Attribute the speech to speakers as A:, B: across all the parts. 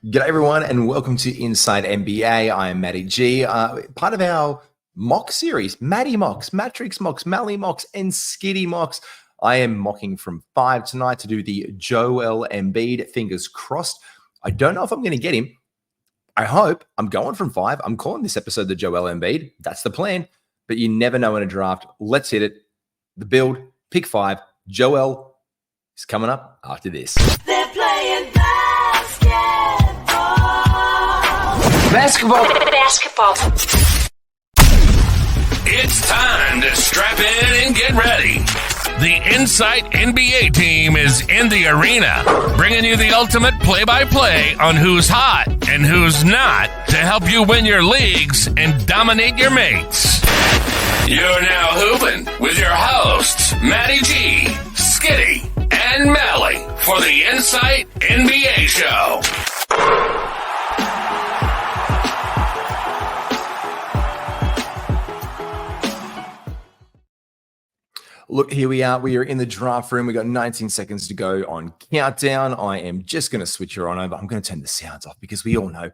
A: G'day everyone and welcome to Insight NBA. I am Matty G, part of our mock series, Matty Mocks, Matrix Mocks, Mally Mocks, and Skitty Mocks. I am mocking from 5 tonight to do the Joel Embiid, fingers crossed. I don't know if I'm going to get him. I hope. I'm going from 5. I'm calling this episode the Joel Embiid. That's the plan, but you never know in a draft. Let's hit it. The build, pick 5. Joel is coming up after this.
B: They're playing basketball.
C: It's time to strap in and get ready. The Insight NBA team is in the arena, bringing you the ultimate play-by-play on who's hot and who's not to help you win your leagues and dominate your mates. You're now hooping with your hosts, Matty G, Skitty, and Mally for the Insight NBA show.
A: Look, here we are. We are in the draft room. We got 19 seconds to go on countdown. I am just going to switch her on over. I'm going to turn the sounds off because we all know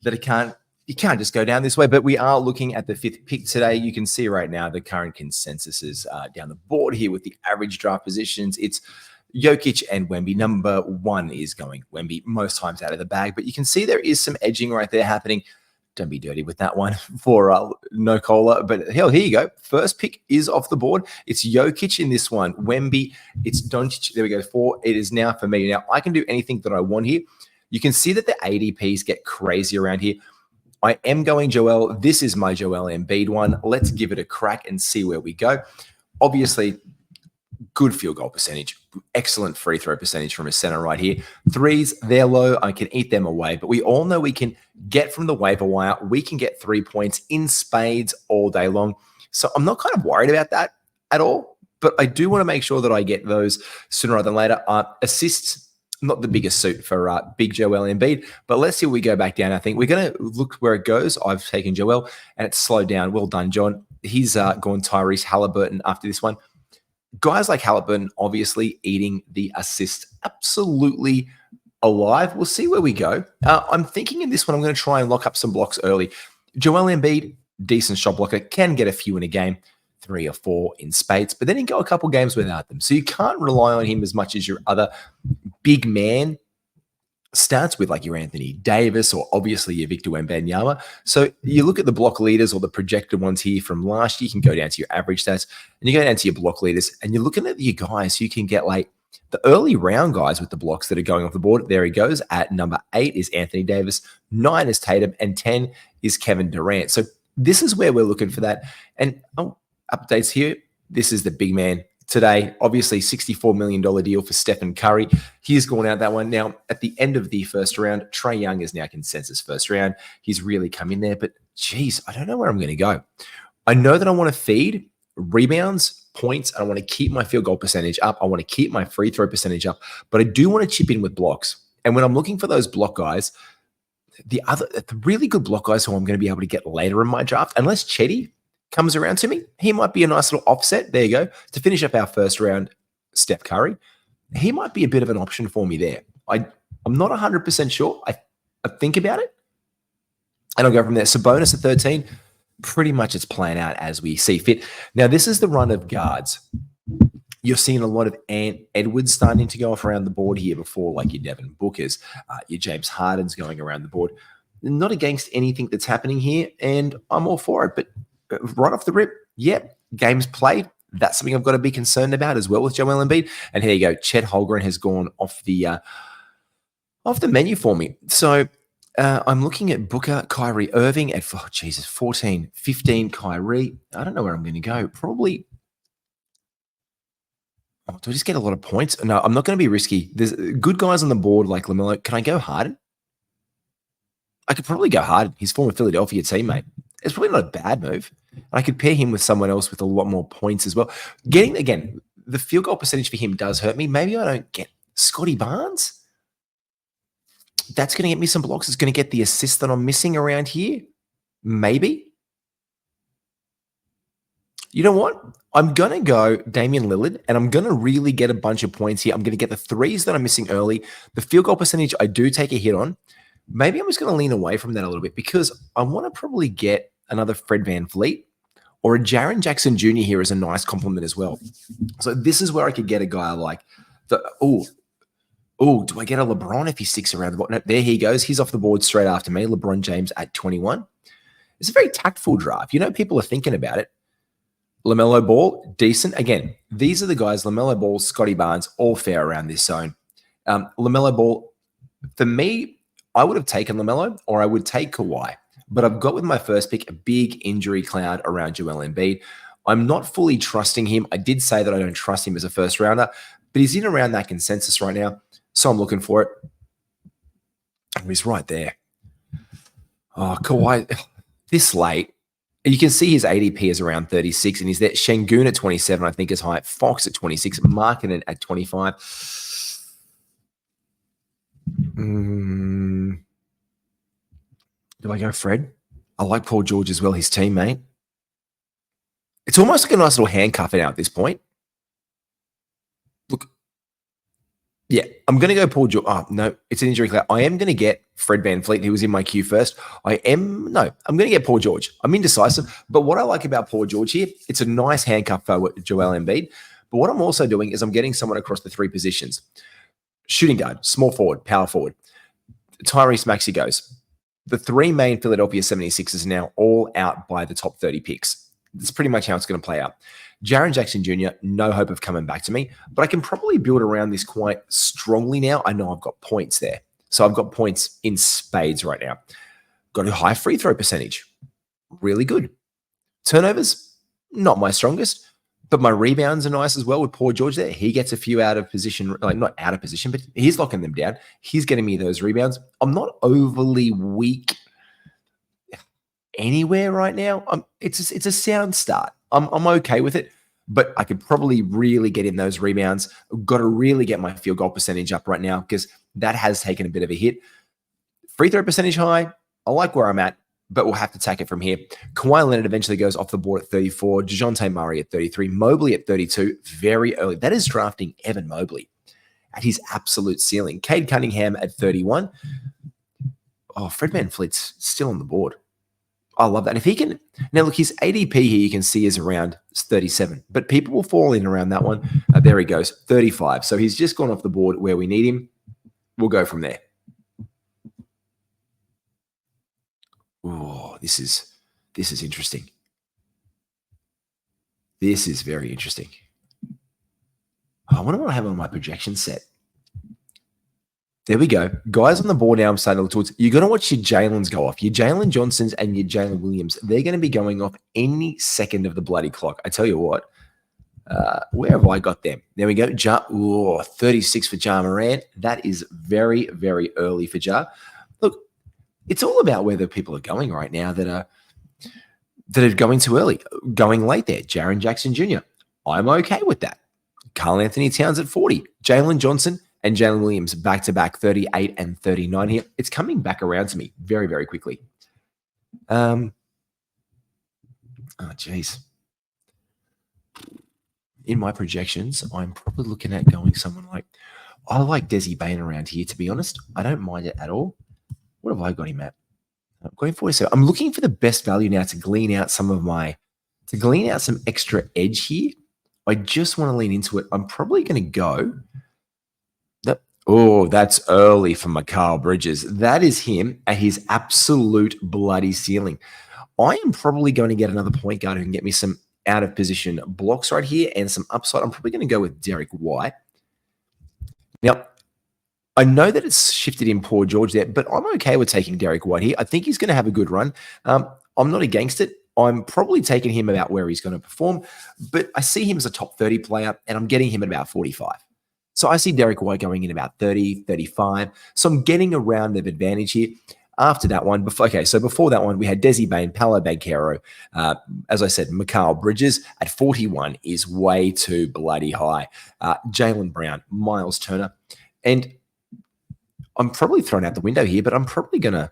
A: that you can't just go down this way. But we are looking at the 5th pick today. You can see right now the current consensus is down the board here with the average draft positions. It's Jokic and Wemby. Number 1 is going Wemby most times out of the bag. But you can see there is some edging right there happening. Don't be dirty with that one for no cola. But hell, here you go. First pick is off the board. It's Jokic in this one. Wemby, it's Doncic. There we go. 4. It is now for me. Now, I can do anything that I want here. You can see that the ADPs get crazy around here. I am going Joel. This is my Joel Embiid one. Let's give it a crack and see where we go. Obviously, good field goal percentage. Excellent free throw percentage from a center right here. 3s, they're low. I can eat them away. But we all know we can get from the waiver wire. We can get 3 points in spades all day long. So I'm not kind of worried about that at all. But I do want to make sure that I get those sooner rather than later. Assists, not the biggest suit for big Joel Embiid. But let's see where we go back down. I think we're going to look where it goes. I've taken Joel and it's slowed down. Well done, John. He's gone Tyrese Halliburton after this one. Guys like Halliburton, obviously eating the assist absolutely alive. We'll see where we go. I'm thinking in this one, I'm going to try and lock up some blocks early. Joel Embiid, decent shot blocker, can get a few in a game, 3 or 4 in spades, but then he go a couple games without them. So you can't rely on him as much as your other big man stats with like your Anthony Davis or obviously your Victor Wembanyama. So you look at the block leaders or the projected ones here from last year, you can go down to your average stats and you go down to your block leaders and you're looking at your guys who can get like the early round guys with the blocks that are going off the board. There he goes. At number 8 is Anthony Davis, 9 is Tatum, and 10 is Kevin Durant. So this is where we're looking for that. And updates here. This is the big man today. Obviously, $64 million deal for Stephen Curry. He's gone out that one. Now, at the end of the first round, Trae Young is now consensus first round. He's really come in there, but geez, I don't know where I'm going to go. I know that I want to feed rebounds, points, and I want to keep my field goal percentage up. I want to keep my free throw percentage up, but I do want to chip in with blocks. And when I'm looking for those block guys, the really good block guys who I'm going to be able to get later in my draft, unless Chetty comes around to me, he might be a nice little offset. There you go. To finish up our first round, Steph Curry, he might be a bit of an option for me there. I'm not 100% sure. I think about it, and I'll go from there. Sabonis at 13, pretty much it's playing out as we see fit. Now, this is the run of guards. You're seeing a lot of Ant Edwards starting to go off around the board here before, like your Devin Bookers, your James Harden's going around the board. Not against anything that's happening here, and I'm all for it, but right off the rip, games played. That's something I've got to be concerned about as well with Joel Embiid. And here you go. Chet Holmgren has gone off the menu for me. So I'm looking at Booker, Kyrie Irving at 14, 15 Kyrie. I don't know where I'm going to go. Probably. Do I just get a lot of points? No, I'm not going to be risky. There's good guys on the board like LaMelo. Can I go Harden? I could probably go Harden. His former Philadelphia teammate. It's probably not a bad move. I could pair him with someone else with a lot more points as well. Again, the field goal percentage for him does hurt me. Maybe I don't get Scotty Barnes. That's going to get me some blocks. It's going to get the assist that I'm missing around here. Maybe. You know what? I'm going to go Damian Lillard, and I'm going to really get a bunch of points here. I'm going to get the 3s that I'm missing early. The field goal percentage I do take a hit on. maybe I'm just going to lean away from that a little bit because I want to probably get another Fred VanVleet or a Jaren Jackson Jr. here as a nice compliment as well. So this is where I could get a guy like do I get a LeBron if he sticks around the board? No, there he goes. He's off the board straight after me. LeBron James at 21. It's a very tactful draft. People are thinking about it. LaMelo Ball, decent. Again, these are the guys, LaMelo Ball, Scotty Barnes, all fair around this zone. LaMelo Ball, for me, I would have taken LaMelo or I would take Kawhi. But I've got with my first pick a big injury cloud around Joel Embiid. I'm not fully trusting him. I did say that I don't trust him as a first rounder, but he's in around that consensus right now. So I'm looking for it. Oh, he's right there. Oh, Kawhi, this late. You can see his ADP is around 36, and he's there. Şengün at 27, I think, is high. Fox at 26, Markkanen at 25. Do I go Fred? I like Paul George as well, his teammate. It's almost like a nice little handcuff out at this point. Look. Yeah, I'm going to go Paul George. Oh, no, it's an injury cloud. I am going to get Fred VanVleet, who was in my queue first. I'm going to get Paul George. I'm indecisive. But what I like about Paul George here, it's a nice handcuff for Joel Embiid. But what I'm also doing is I'm getting someone across the three positions. Shooting guard, small forward, power forward. Tyrese Maxey goes. The three main Philadelphia 76ers now all out by the top 30 picks. That's pretty much how it's going to play out. Jaren Jackson Jr., no hope of coming back to me, but I can probably build around this quite strongly now. I know I've got points there. So I've got points in spades right now. Got a high free throw percentage. Really good. Turnovers, not my strongest, but my rebounds are nice as well with Paul George there. He gets a few out of position, like not out of position, but he's locking them down. He's getting me those rebounds. I'm not overly weak anywhere right now. It's a sound start. I'm okay with it, but I could probably really get in those rebounds. I've got to really get my field goal percentage up right now because that has taken a bit of a hit. Free throw percentage high. I like where I'm at, but we'll have to take it from here. Kawhi Leonard eventually goes off the board at 34. DeJounte Murray at 33. Mobley at 32. Very early. That is drafting Evan Mobley at his absolute ceiling. Cade Cunningham at 31. Oh, Fred VanVleet's still on the board. I love that. If he can, now look, his ADP here you can see is around 37, but people will fall in around that one. There he goes, 35. So he's just gone off the board where we need him. We'll go from there. Oh, this is interesting. This is very interesting. I wonder what I have on my projection set. There we go. Guys on the board now, I'm starting to look towards. You're going to watch your Jalen's go off. Your Jalen Johnsons and your Jalen Williams. They're going to be going off any second of the bloody clock. I tell you what. Where have I got them? There we go. 36 for Ja Morant. That is very, very early for Ja. Look, it's all about where the people are going right now that are going too early, going late there. Jaren Jackson Jr. I'm okay with that. Karl Anthony Towns at 40. Jalen Johnson and Jalen Williams back-to-back 38 and 39 here. It's coming back around to me very, very quickly. Oh, geez. In my projections, I'm probably looking at going someone like, I like Desi Bain around here, to be honest. I don't mind it at all. What have I got him at? I'm going for so I'm looking for the best value now to glean out some extra edge here. I just want to lean into it. I'm probably going to go. That's early for Mikal Bridges. That is him at his absolute bloody ceiling. I am probably going to get another point guard who can get me some out of position blocks right here and some upside. I'm probably going to go with Derek White. Now, I know that it's shifted in Paul George there, but I'm okay with taking Derek White here. I think he's going to have a good run. I'm not against it. I'm probably taking him about where he's going to perform, but I see him as a top 30 player, and I'm getting him at about 45. So I see Derek White going in about 30, 35. So I'm getting a round of advantage here. After that one, before that one, we had Desi Bain, Paolo Banchero. As I said, Mikal Bridges at 41 is way too bloody high. Jaylen Brown, Miles Turner. And I'm probably thrown out the window here, but I'm probably going to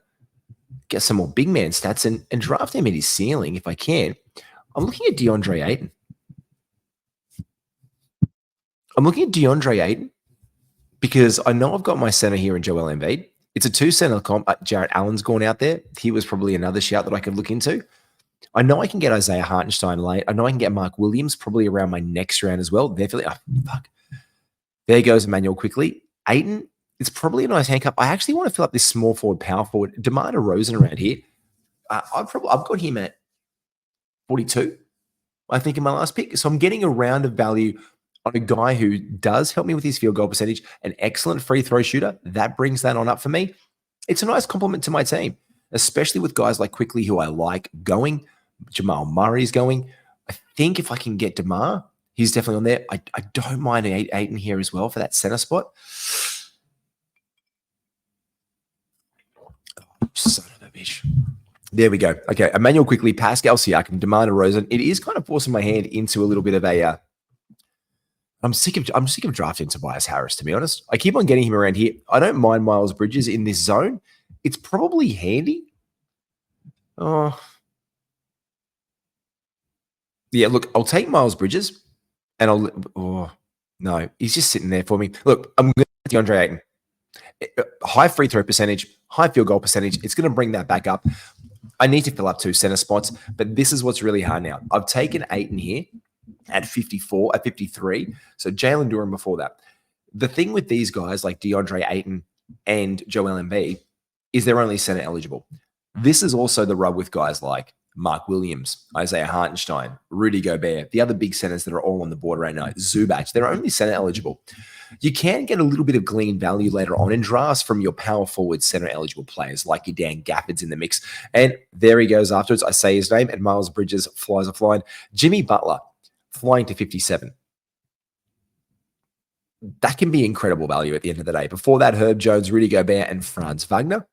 A: get some more big man stats and draft him at his ceiling if I can. I'm looking at DeAndre Ayton. because I know I've got my center here in Joel Embiid. It's a 2 center comp. Jarrett Allen's gone out there. He was probably another shout that I could look into. I know I can get Isaiah Hartenstein late. I know I can get Mark Williams probably around my next round as well. Fuck. There goes Emmanuel quickly. Ayton, it's probably a nice handcuff. I actually want to fill up this small forward, power forward. DeMar DeRozan around here. I've got him at 42, I think, in my last pick. So I'm getting a round of value on a guy who does help me with his field goal percentage, an excellent free throw shooter. That brings that on up for me. It's a nice compliment to my team, especially with guys like Quickly, who I like going. Jamal Murray's going. I think if I can get DeMar, he's definitely on there. I don't mind Ayton here as well for that center spot. Oh, son of a bitch. There we go. Okay, Emmanuel Quickly, Pascal Siakam, DeMar DeRozan. It is kind of forcing my hand into a little bit of a. I'm sick of drafting Tobias Harris, to be honest. I keep on getting him around here. I don't mind Miles Bridges in this zone. It's probably handy. Oh, yeah. Look, I'll take Miles Bridges, and no, he's just sitting there for me. Look, I'm going to DeAndre Ayton. High free throw percentage, high field goal percentage. It's going to bring that back up. I need to fill up 2 center spots, but this is what's really hard now. I've taken Ayton here at 53. So Jalen Duren before that. The thing with these guys like DeAndre Ayton and Joel Embiid is they're only center eligible. This is also the rub with guys like Mark Williams, Isaiah Hartenstein, Rudy Gobert, the other big centers that are all on the board right now, Zubac. They're only center eligible. You can get a little bit of glean value later on in drafts from your power forward center eligible players like your Dan Gafford's in the mix. And there he goes afterwards. I say his name, and Miles Bridges flies a flying. Jimmy Butler flying to 57. That can be incredible value at the end of the day. Before that, Herb Jones, Rudy Gobert, and Franz Wagner.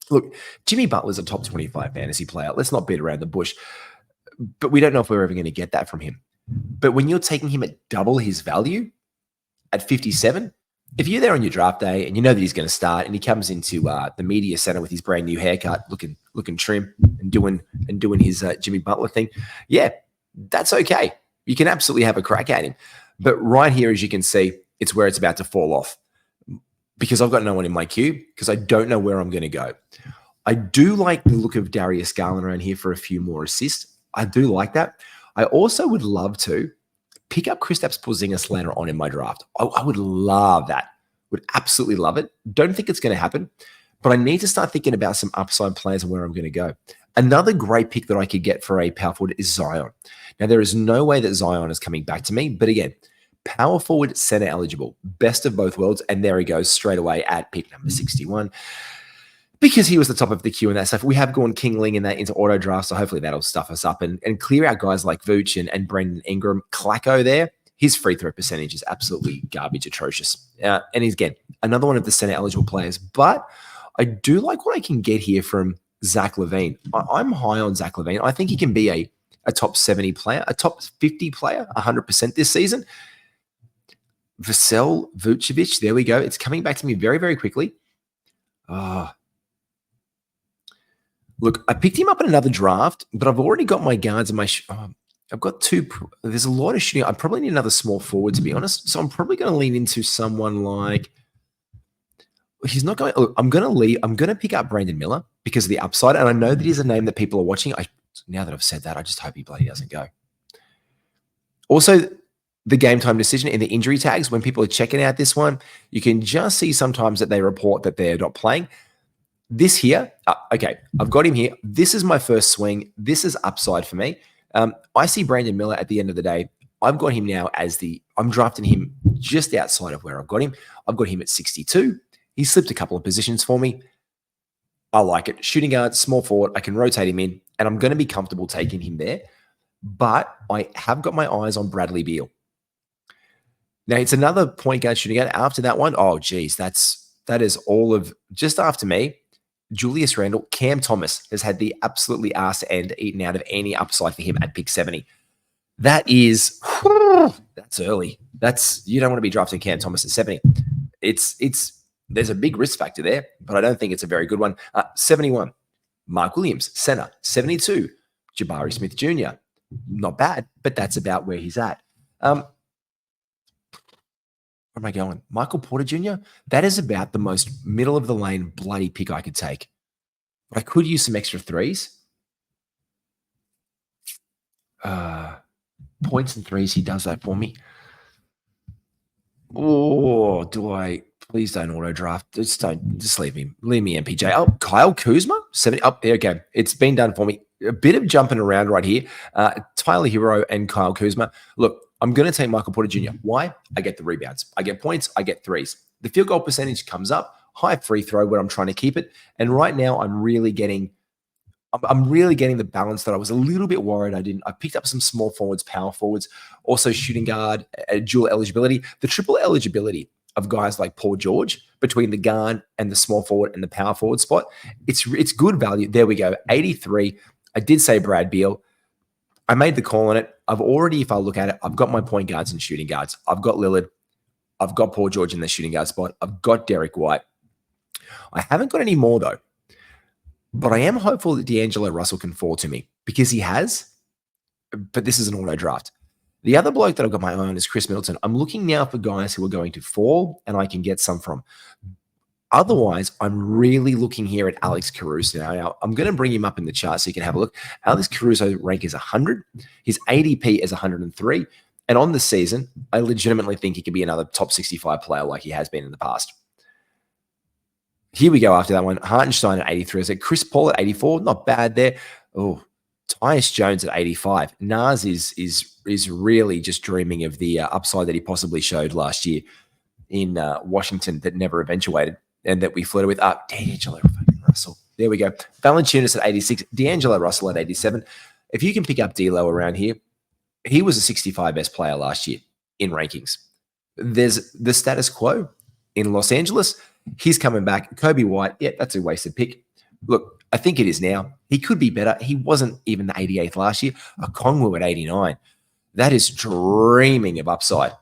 A: Look, Jimmy Butler's a top 25 fantasy player. Let's not beat around the bush. But we don't know if we're ever going to get that from him. But when you're taking him at double his value at 57, if you're there on your draft day and you know that he's going to start and he comes into the media center with his brand new haircut, looking trim and doing his Jimmy Butler thing, yeah, that's okay. You can absolutely have a crack at him. But right here, as you can see, it's where it's about to fall off because I've got no one in my queue because I don't know where I'm going to go. I do like the look of Darius Garland around here for a few more assists. I do like that. I also would love to pick up Kristaps Porzingis later on in my draft. I would love that. Would absolutely love it. Don't think it's going to happen, but I need to start thinking about some upside players and where I'm going to go. Another great pick that I could get for a power forward is Zion. Now, there is no way that Zion is coming back to me, but again, power forward, center eligible, best of both worlds, and there he goes straight away at pick number 61. Because he was the top of the queue and that stuff. We have gone King Ling in that into auto draft, so hopefully that'll stuff us up and clear out guys like Vooch and Brandon Ingram. Clacko there, his free throw percentage is absolutely garbage, atrocious. And he's, again, another one of the center eligible players. But I do like what I can get here from Zach LaVine. I'm high on Zach LaVine. I think he can be a top 70 player, a top 50 player, 100% this season. Vasil Vucevic, there we go. It's coming back to me very, very quickly. Look, I picked him up in another draft, but I've already got my guards and my I've got two. There's a lot of shooting. I probably need another small forward, to be honest. So I'm probably going to lean into someone like. He's not going. Look, I'm going to leave. I'm going to pick up Brandon Miller because of the upside, and I know that he's a name that people are watching. Now that I've said that, I just hope he bloody doesn't go. Also, the game time decision in the injury tags, when people are checking out this one, you can just see sometimes that they report that they're not playing. This here, okay, I've got him here. This is my first swing. This is upside for me. I see Brandon Miller at the end of the day. I've got him now I'm drafting him just outside of where I've got him. I've got him at 62. He slipped a couple of positions for me. I like it. Shooting guard, small forward. I can rotate him in, and I'm going to be comfortable taking him there. But I have got my eyes on Bradley Beal. Now, it's another point guard shooting guard. After that one, oh, geez, that is all of just after me. Julius Randle, Cam Thomas has had the absolutely arse end eaten out of any upside for him at pick 70. That is, that's early. You don't want to be drafting Cam Thomas at 70. There's a big risk factor there, but I don't think it's a very good one. 71, Mark Williams, center. 72, Jabari Smith Jr. Not bad, but that's about where he's at. Where am I going? Michael Porter Jr.? That is about the most middle of the lane bloody pick I could take. But I could use some extra threes. Points and threes, he does that for me. Oh, do I? Please don't auto draft. Just leave me MPJ. Oh, Kyle Kuzma, 70. Oh, there you go. It's been done for me. A bit of jumping around right here. Tyler Hero and Kyle Kuzma. Look, I'm going to take Michael Porter Jr. Why? I get the rebounds. I get points. I get threes. The field goal percentage comes up. High free throw where I'm trying to keep it. And right now, I'm really getting the balance that I was a little bit worried I didn't. I picked up some small forwards, power forwards, also shooting guard, dual eligibility. The triple eligibility of guys like Paul George between the guard and the small forward and the power forward spot, it's good value. There we go, 83. I did say Brad Beal. I made the call on it. I've already, if I look at it, I've got my point guards and shooting guards. I've got Lillard. I've got Paul George in the shooting guard spot. I've got Derek White. I haven't got any more though. But I am hopeful that D'Angelo Russell can fall to me because he has, but this is an auto draft. The other bloke that I've got my eye on is Chris Middleton. I'm looking now for guys who are going to fall and I can get some from. Otherwise, I'm really looking here at Alex Caruso. Now, I'm going to bring him up in the chart so you can have a look. Alex Caruso's rank is 100. His ADP is 103. And on the season, I legitimately think he could be another top 65 player like he has been in the past. Here we go after that one. Hartenstein at 83. I said Chris Paul at 84. Not bad there. Oh, Tyus Jones at 85. Nas is really just dreaming of the upside that he possibly showed last year in Washington that never eventuated and that we flirted with. D'Angelo Russell. There we go. Valanciunas at 86. D'Angelo Russell at 87. If you can pick up D'Lo around here, he was a 65 best player last year in rankings. There's the status quo in Los Angeles. He's coming back. Kobe White, yeah, that's a wasted pick. Look, I think it is now. He could be better. He wasn't even the 88th last year. Okongwu at 89. That is dreaming of upside.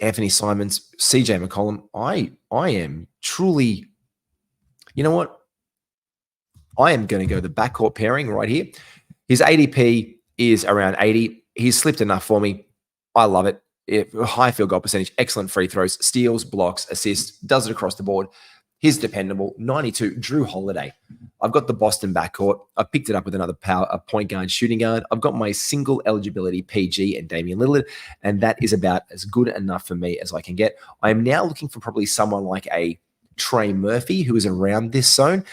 A: Anthony Simons, CJ McCollum. I am truly, you know what? I am going to go the backcourt pairing right here. His ADP is around 80. He's slipped enough for me. I love it. High field goal percentage, excellent free throws, steals, blocks, assists, does it across the board. He's dependable. 92, Drew Holiday. I've got the Boston backcourt. I picked it up with another point guard, shooting guard. I've got my single eligibility PG and Damian Lillard, and that is about as good enough for me as I can get. I am now looking for probably someone like a Trey Murphy who is around this zone.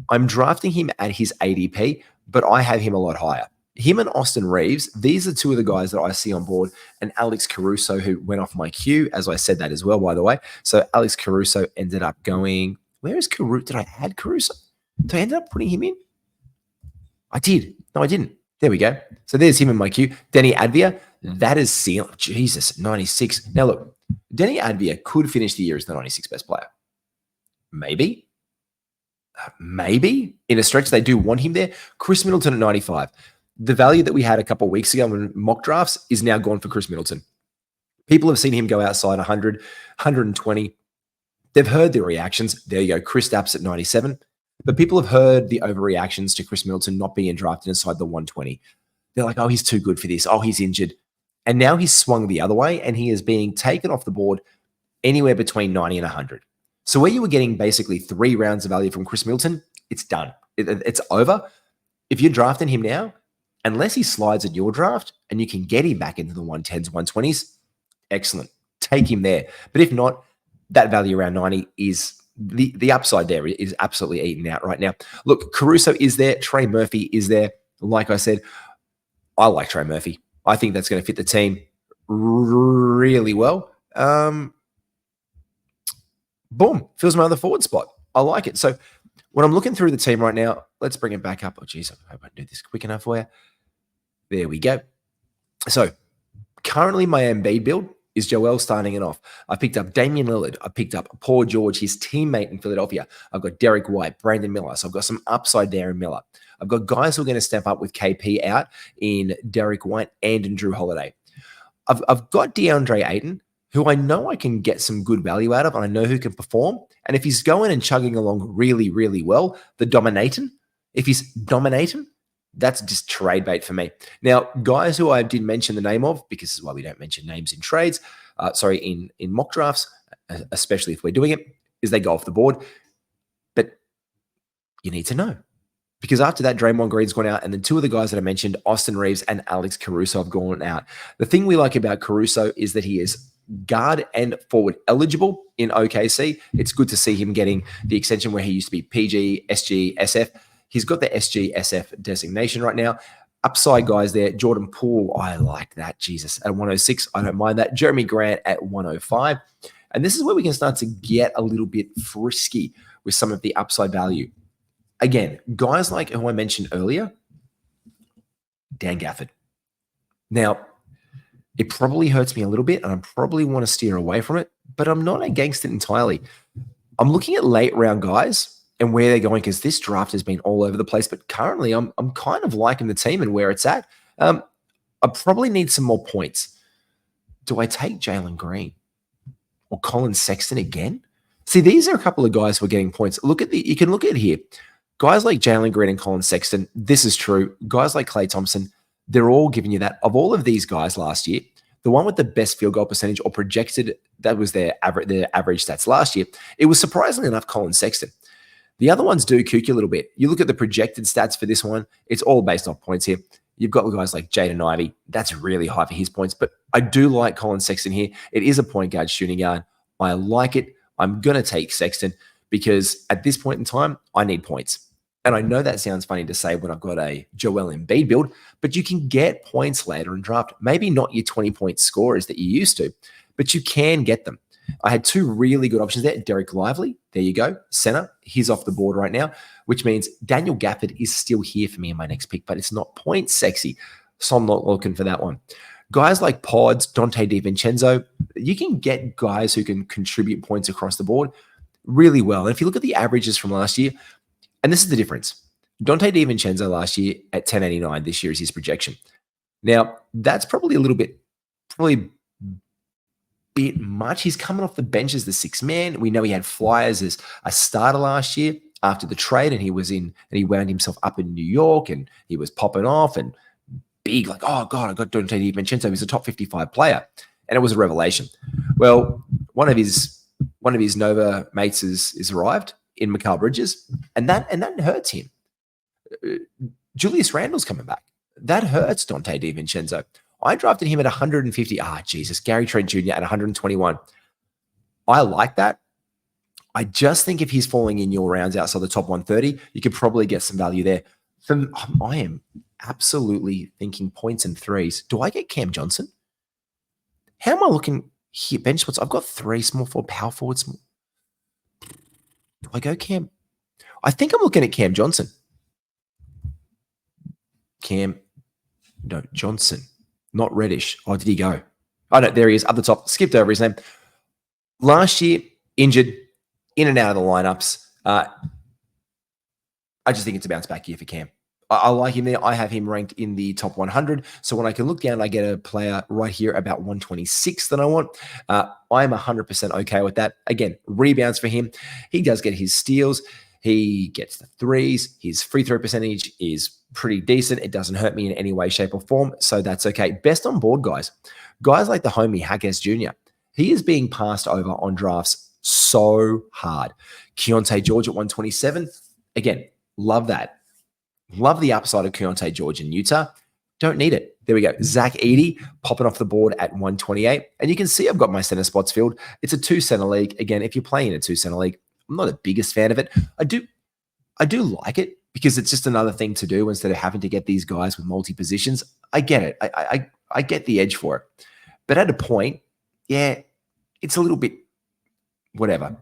A: I'm drafting him at his ADP, but I have him a lot higher. Him and Austin Reeves, these are two of the guys that I see on board, and Alex Caruso, who went off my queue, as I said that as well, by the way. So Alex Caruso ended up going, where is Caruso? Did I add Caruso? Did I end up putting him in? I did. No, I didn't. There we go. So there's him in my queue. Denny Advia, that is ceiling. Jesus, 96. Now look, Denny Advia could finish the year as the 96th best player. Maybe. In a stretch, they do want him there. Chris Middleton at 95. The value that we had a couple of weeks ago in mock drafts is now gone for Chris Middleton. People have seen him go outside 100, 120. They've heard the reactions. There you go. Chris Stapps at 97. But people have heard the overreactions to Chris Middleton not being drafted inside the 120. They're like, oh, he's too good for this. Oh, he's injured. And now he's swung the other way and he is being taken off the board anywhere between 90 and 100. So where you were getting basically 3 rounds of value from Chris Middleton, it's done. It's over. If you're drafting him now, unless he slides at your draft and you can get him back into the 110s, 120s, excellent. Take him there. But if not, that value around 90 is the upside there is absolutely eaten out right now. Look, Caruso is there. Trey Murphy is there. Like I said, I like Trey Murphy. I think that's going to fit the team really well. Boom. Fills my other forward spot. I like it. So when I'm looking through the team right now, let's bring it back up. Oh, geez, I hope I do this quick enough for you. There we go. So currently my Embiid build is Joel starting it off. I picked up Damian Lillard. I picked up Paul George, his teammate in Philadelphia. I've got Derek White, Brandon Miller. So I've got some upside there in Miller. I've got guys who are going to step up with KP out in Derek White and in Drew Holiday. I've got DeAndre Ayton, who I know I can get some good value out of, and I know who can perform. And if he's going and chugging along really, really well, if he's dominating, That's just trade bait for me. Now, guys who I did mention the name of, because this is why we don't mention names in trades, in mock drafts, especially if we're doing it, is they go off the board. But you need to know. Because after that, Draymond Green's gone out, and then two of the guys that I mentioned, Austin Reeves and Alex Caruso, have gone out. The thing we like about Caruso is that he is guard and forward eligible in OKC. It's good to see him getting the extension where he used to be PG, SG, SF. He's got the SG, SF designation right now. Upside guys there. Jordan Poole, I like that. Jesus, at 106, I don't mind that. Jeremy Grant at 105. And this is where we can start to get a little bit frisky with some of the upside value. Again, guys like who I mentioned earlier, Dan Gafford. Now, it probably hurts me a little bit, and I probably want to steer away from it, but I'm not against it entirely. I'm looking at late round guys and where they're going, because this draft has been all over the place, but currently I'm kind of liking the team and where it's at. I probably need some more points. Do I take Jalen Green or Colin Sexton again? See, these are a couple of guys who are getting points. You can look at here. Guys like Jalen Green and Colin Sexton, this is true. Guys like Klay Thompson, they're all giving you that. Of all of these guys last year, the one with the best field goal percentage or projected, that was their average stats last year, it was surprisingly enough Colin Sexton. The other ones do kook you a little bit. You look at the projected stats for this one, it's all based off points here. You've got guys like Jaden Ivey. That's really high for his points, but I do like Colin Sexton here. It is a point guard shooting guard. I like it. I'm going to take Sexton because at this point in time, I need points. And I know that sounds funny to say when I've got a Joel Embiid build, but you can get points later in draft. Maybe not your 20-point scorers that you used to, but you can get them. I had two really good options there. Derek Lively, there you go, center. He's off the board right now, which means Daniel Gafford is still here for me in my next pick, but it's not point sexy, so I'm not looking for that one. Guys like Pods, Dante DiVincenzo, you can get guys who can contribute points across the board really well. And if you look at the averages from last year, and this is the difference. Dante DiVincenzo last year at 1089, this year is his projection. Now, that's probably a bit much. He's coming off the bench as the sixth man. We know he had flyers as a starter last year after the trade, and he wound himself up in New York, and he was popping off and big, like, oh God, I got Dante DiVincenzo. He's a top 55 player. And it was a revelation. Well, one of his Nova mates is arrived in Mikal Bridges, and that hurts him. Julius Randle's coming back. That hurts Dante DiVincenzo. I drafted him at 150. Jesus. Gary Trent Jr. at 121. I like that. I just think if he's falling in your rounds outside the top 130, you could probably get some value there. I am absolutely thinking points and threes. Do I get Cam Johnson? How am I looking here? Bench spots. I've got three small forward, power forwards. Do I go Cam? I think I'm looking at Cam Johnson. Johnson. Not Reddish. Oh, did he go? Oh, no, there he is, up the top. Skipped over his name. Last year, injured, in and out of the lineups. I just think it's a bounce back year for Cam. I like him there. I have him ranked in the top 100. So when I can look down, I get a player right here about 126 that I want. I'm 100% okay with that. Again, rebounds for him. He does get his steals. He gets the threes. His free throw percentage is pretty decent. It doesn't hurt me in any way, shape, or form. So that's okay. Best on board, guys. Guys like the homie Hackers Jr. He is being passed over on drafts so hard. Keontae George at 127. Again, love that. Love the upside of Keontae George in Utah. Don't need it. There we go. Zach Edey popping off the board at 128. And you can see I've got my center spots filled. It's a 2-center league. Again, if you're playing in a 2-center league, I'm not the biggest fan of it. I do like it because it's just another thing to do instead of having to get these guys with multi-positions. I get it. I get the edge for it. But at a point, yeah, it's a little bit whatever.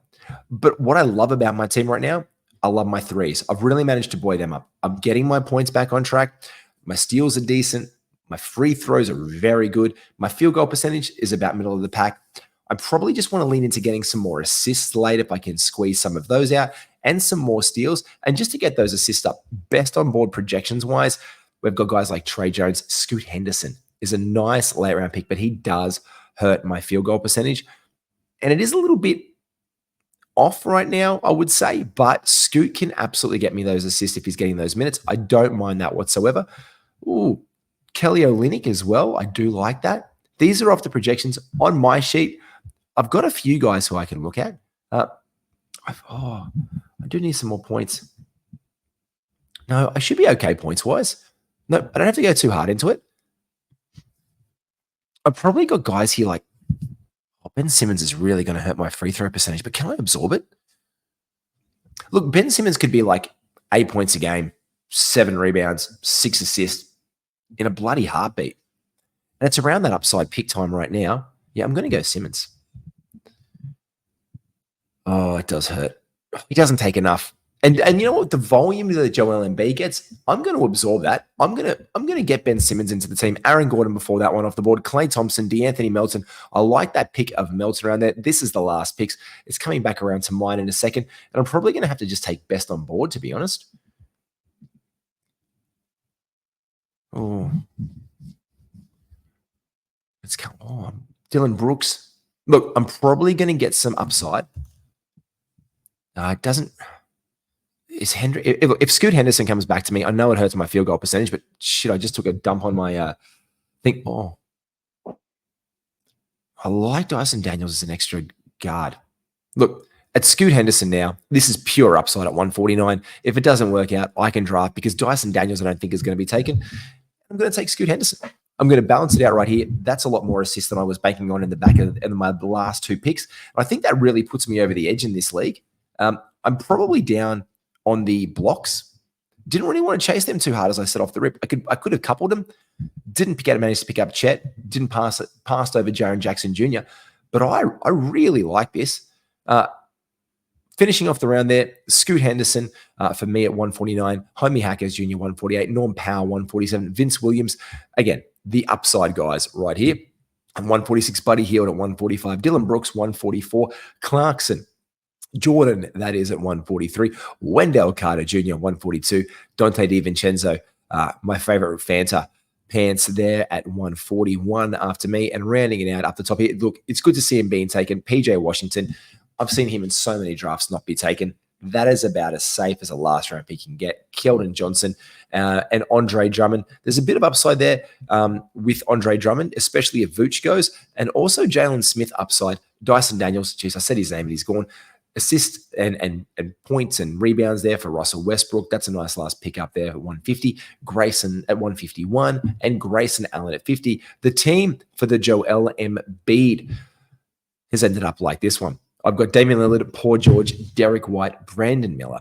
A: But what I love about my team right now, I love my threes. I've really managed to buoy them up. I'm getting my points back on track. My steals are decent. My free throws are very good. My field goal percentage is about middle of the pack. I probably just want to lean into getting some more assists late if I can squeeze some of those out and some more steals. And just to get those assists up, best on board projections wise, we've got guys like Trey Jones. Scoot Henderson is a nice late round pick, but he does hurt my field goal percentage. And it is a little bit off right now, I would say, but Scoot can absolutely get me those assists if he's getting those minutes. I don't mind that whatsoever. Ooh, Kelly Olynyk as well. I do like that. These are off the projections on my sheet. I've got a few guys who I can look at. I do need some more points. No, I should be okay points-wise. No, I don't have to go too hard into it. I've probably got guys here like, Ben Simmons is really going to hurt my free throw percentage, but can I absorb it? Look, Ben Simmons could be like 8 points a game, 7 rebounds, 6 assists in a bloody heartbeat. And it's around that upside pick time right now. Yeah, I'm going to go Simmons. Oh, it does hurt. He doesn't take enough. And you know what? The volume that Joel Embiid gets, I'm going to absorb that. I'm going to get Ben Simmons into the team. Aaron Gordon before that one off the board. Klay Thompson, DeAnthony Melton. I like that pick of Melton around there. This is the last picks. It's coming back around to mine in a second. And I'm probably going to have to just take best on board, to be honest. Oh. Let's come on. Dylan Brooks. Look, I'm probably going to get some upside. It doesn't... Is Henry? If Scoot Henderson comes back to me, I know it hurts my field goal percentage, but shit, I just took a dump on my thing. Oh, I like Dyson Daniels as an extra guard. Look, at Scoot Henderson now, this is pure upside at 149. If it doesn't work out, I can draft because Dyson Daniels I don't think is going to be taken. I'm going to take Scoot Henderson. I'm going to balance it out right here. That's a lot more assists than I was banking on in the back of my last 2 picks. I think that really puts me over the edge in this league. I'm probably down on the blocks. Didn't really want to chase them too hard, as I said off the rip. I could have coupled them. Didn't manage to pick up Chet. Didn't passed over Jaren Jackson Jr. But I really like this. Finishing off the round there, Scoot Henderson for me at 149, Homie Hackers Jr. 148, Norm Powell 147, Vince Williams, again, the upside guys right here. And 146, Buddy Hield at 145, Dylan Brooks 144, Clarkson, Jordan, that is at 143. Wendell Carter Jr., 142. Dante DiVincenzo, my favorite Fanta pants there at 141 after me. And rounding it out up the top here, look, it's good to see him being taken. PJ Washington, I've seen him in so many drafts not be taken. That is about as safe as a last round pick can get. Keldon Johnson and Andre Drummond. There's a bit of upside there with Andre Drummond, especially if Vooch goes. And also Jalen Smith upside. Dyson Daniels, geez, I said his name and he's gone. Assist and points and rebounds there for Russell Westbrook. That's a nice last pick up there at 150. Grayson at 151 and Grayson Allen at 50. The team for the Joel Embiid has ended up like this one. I've got Damian Lillard, Paul George, Derek White, Brandon Miller,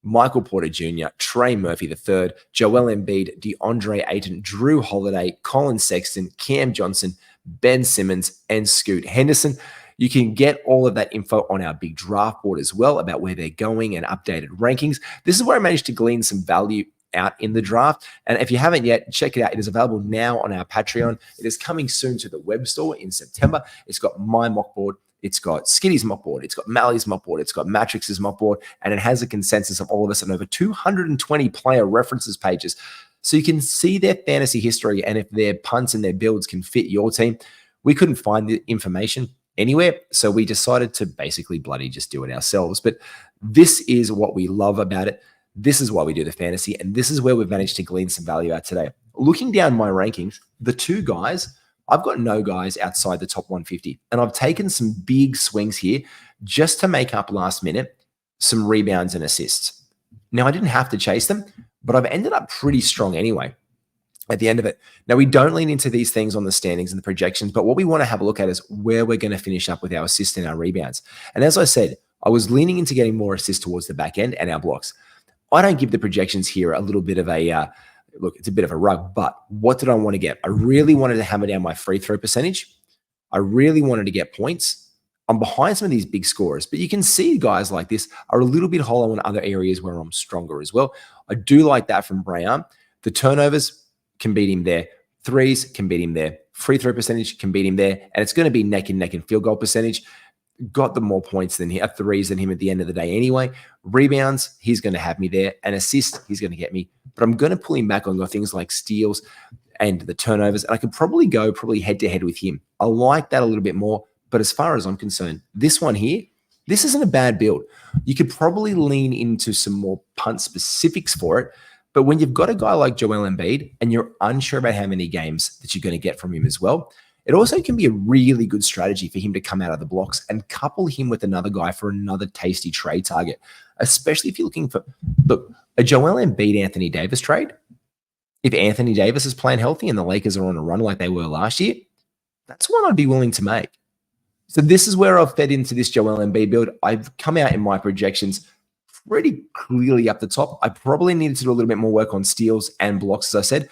A: Michael Porter Jr., Trey Murphy III, Joel Embiid, DeAndre Ayton, Drew Holiday, Colin Sexton, Cam Johnson, Ben Simmons, and Scoot Henderson. You can get all of that info on our big draft board as well about where they're going and updated rankings. This is where I managed to glean some value out in the draft. And if you haven't yet, check it out. It is available now on our Patreon. It is coming soon to the web store in September. It's got my mock board. It's got Skinny's mock board. It's got Mally's mock board. It's got Matrix's mock board. And it has a consensus of all of us and over 220 player references pages. So you can see their fantasy history and if their punts and their builds can fit your team. We couldn't find the information anywhere. So we decided to basically bloody just do it ourselves. But this is what we love about it. This is why we do the fantasy. And this is where we've managed to glean some value out today. Looking down my rankings, the 2 guys, I've got no guys outside the top 150. And I've taken some big swings here just to make up last minute some rebounds and assists. Now, I didn't have to chase them, but I've ended up pretty strong anyway at the end of it. Now, we don't lean into these things on the standings and the projections, but what we want to have a look at is where we're going to finish up with our assists and our rebounds. And as I said, I was leaning into getting more assists towards the back end and our blocks. I don't give the projections here a little bit of a, look, it's a bit of a rug, but what did I want to get? I really wanted to hammer down my free throw percentage. I really wanted to get points. I'm behind some of these big scorers, but you can see guys like this are a little bit hollow in other areas where I'm stronger as well. I do like that from Brayan. The turnovers can beat him there. Threes can beat him there. Free throw percentage can beat him there. And it's going to be neck and neck in field goal percentage. Got the more points than him, threes than him at the end of the day anyway. Rebounds, he's going to have me there. And assist, he's going to get me. But I'm going to pull him back on things like steals and the turnovers. And I could probably go head to head with him. I like that a little bit more. But as far as I'm concerned, this This isn't a bad build. You could probably lean into some more punt specifics for it. But when you've got a guy like Joel Embiid and you're unsure about how many games that you're going to get from him as well, it also can be a really good strategy for him to come out of the blocks and couple him with another guy for another tasty trade target, especially if you're looking for, look, a Joel Embiid Anthony Davis trade. If Anthony Davis is playing healthy and the Lakers are on a run like they were last year, that's one I'd be willing to make. So this is where I've fed into this Joel Embiid build. I've come out in my projections pretty clearly up the top. I probably needed to do a little bit more work on steals and blocks, as I said.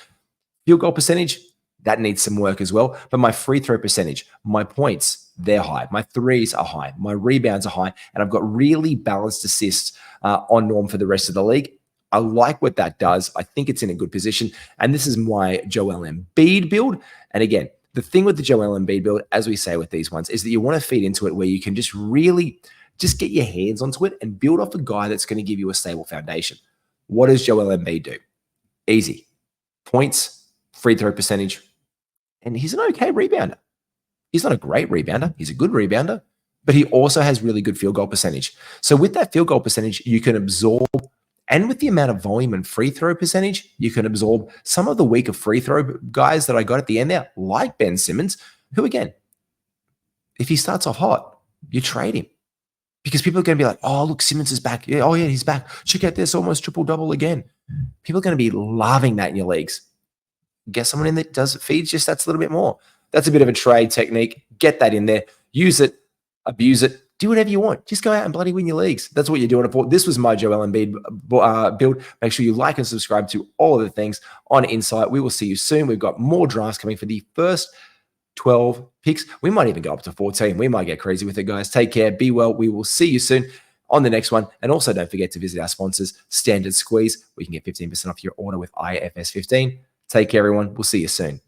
A: Field goal percentage, that needs some work as well. But my free throw percentage, my points, they're high. My threes are high. My rebounds are high. And I've got really balanced assists on norm for the rest of the league. I like what that does. I think it's in a good position. And this is my Joel Embiid build. And again, the thing with the Joel Embiid build, as we say with these ones, is that you want to feed into it where you can just really just get your hands onto it and build off a guy that's going to give you a stable foundation. What does Joel Embiid do? Easy. Points, free throw percentage, and he's an okay rebounder. He's not a great rebounder. He's a good rebounder, but he also has really good field goal percentage. So with that field goal percentage, you can absorb, and with the amount of volume and free throw percentage, you can absorb some of the weaker free throw guys that I got at the end there, like Ben Simmons, who again, if he starts off hot, you trade him. Because people are going to be like, oh, look, Simmons is back. Yeah, oh, yeah, he's back. Check out this, almost triple-double again. People are going to be loving that in your leagues. Get someone in that feeds your stats a little bit more. That's a bit of a trade technique. Get that in there. Use it. Abuse it. Do whatever you want. Just go out and bloody win your leagues. That's what you're doing it for. This was my Joel Embiid build. Make sure you like and subscribe to all of the things on Insight. We will see you soon. We've got more drafts coming for the first 12 picks. We might even go up to 14. We might get crazy with it, guys. Take care. Be well. We will see you soon on the next one. And also don't forget to visit our sponsors, Standard Squeeze, where you can get 15% off your order with IFS 15. Take care, everyone. We'll see you soon.